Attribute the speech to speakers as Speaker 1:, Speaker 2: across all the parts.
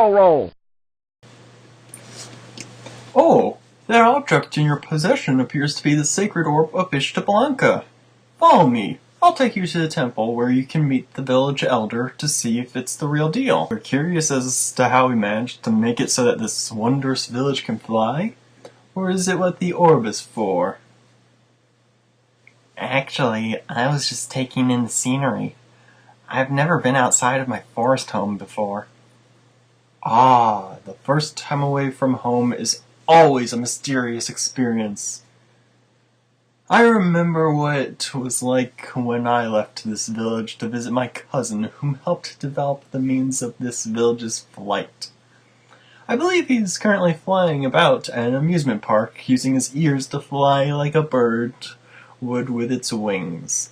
Speaker 1: Roll.
Speaker 2: Oh, that object in your possession appears to be the sacred orb of Blanca. Follow me. I'll take you to the temple where you can meet the village elder to see if it's the real deal. You're curious as to how we managed to make it so that this wondrous village can fly? Or is it what the orb is for? Actually, I was just taking in the scenery. I've never been outside of my forest home before. Ah, the first time away from home is always a mysterious experience. I remember what it was like when I left this village to visit my cousin, whom helped develop the means of this village's flight. I believe he's currently flying about at an amusement park, using his ears to fly like a bird would with its wings.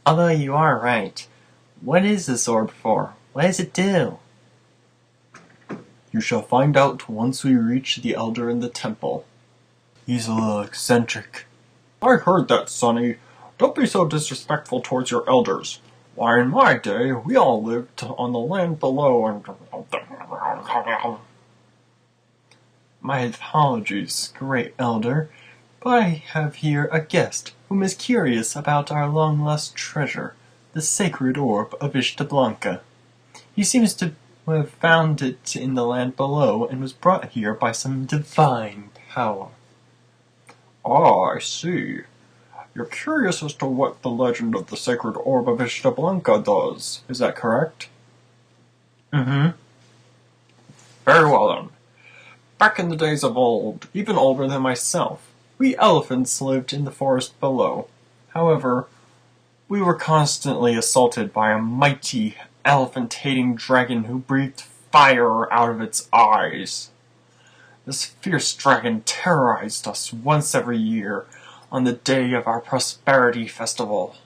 Speaker 2: Although you are right, what is this orb for? What does it do? You shall find out once we reach the elder in the temple. He's a little eccentric. I heard that, Sonny. Don't be so disrespectful towards your elders. Why, in my day, we all lived on the land below and... My apologies, great elder, but I have here a guest whom is curious about our long-lost treasure, the sacred orb of Blanca. He seems to have found it in the land below and was brought here by some divine power. Ah, I see. You're curious as to what the legend of the sacred orb of Blanca does. Is that correct? Mm-hmm. Very well then. Back in the days of old, even older than myself, we elephants lived in the forest below. However, we were constantly assaulted by a mighty, elephant-hating dragon who breathed fire out of its eyes. This fierce dragon terrorized us once every year on the day of our prosperity festival.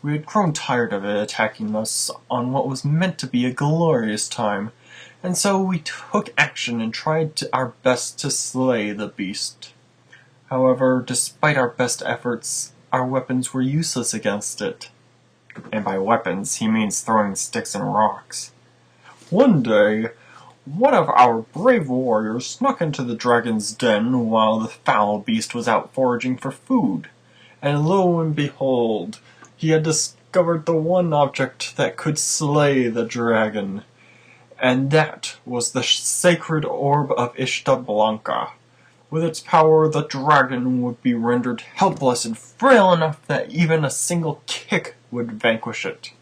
Speaker 2: We had grown tired of it attacking us on what was meant to be a glorious time, and so we took action and tried our best to slay the beast. However, despite our best efforts, our weapons were useless against it. And by weapons, he means throwing sticks and rocks. One day, one of our brave warriors snuck into the dragon's den while the foul beast was out foraging for food. And lo and behold, he had discovered the one object that could slay the dragon. And that was the sacred orb of Blanca. With its power, the dragon would be rendered helpless and frail enough that even a single kick would vanquish it.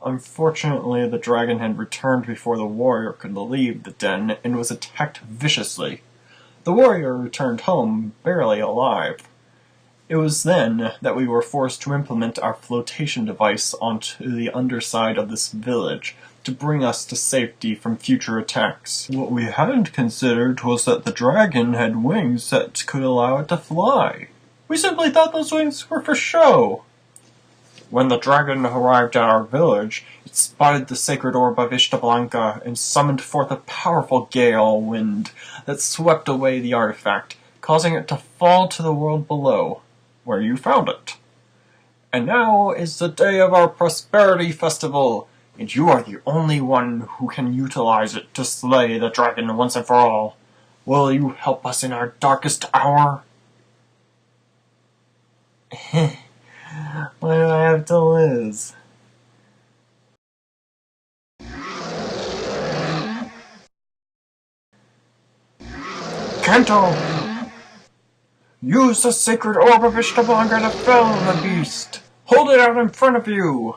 Speaker 2: Unfortunately, the dragon had returned before the warrior could leave the den and was attacked viciously. The warrior returned home barely alive. It was then that we were forced to implement our flotation device onto the underside of this village to bring us to safety from future attacks. What we hadn't considered was that the dragon had wings that could allow it to fly. We simply thought those wings were for show. When the dragon arrived at our village, it spotted the sacred orb of Blanca and summoned forth a powerful gale wind that swept away the artifact, causing it to fall to the world below, where you found it. And now is the day of our prosperity festival, and you are the only one who can utilize it to slay the dragon once and for all. Will you help us in our darkest hour? What do I have to lose? Kento! Use the sacred orb of Blanca to fell the beast! Hold it out in front of you!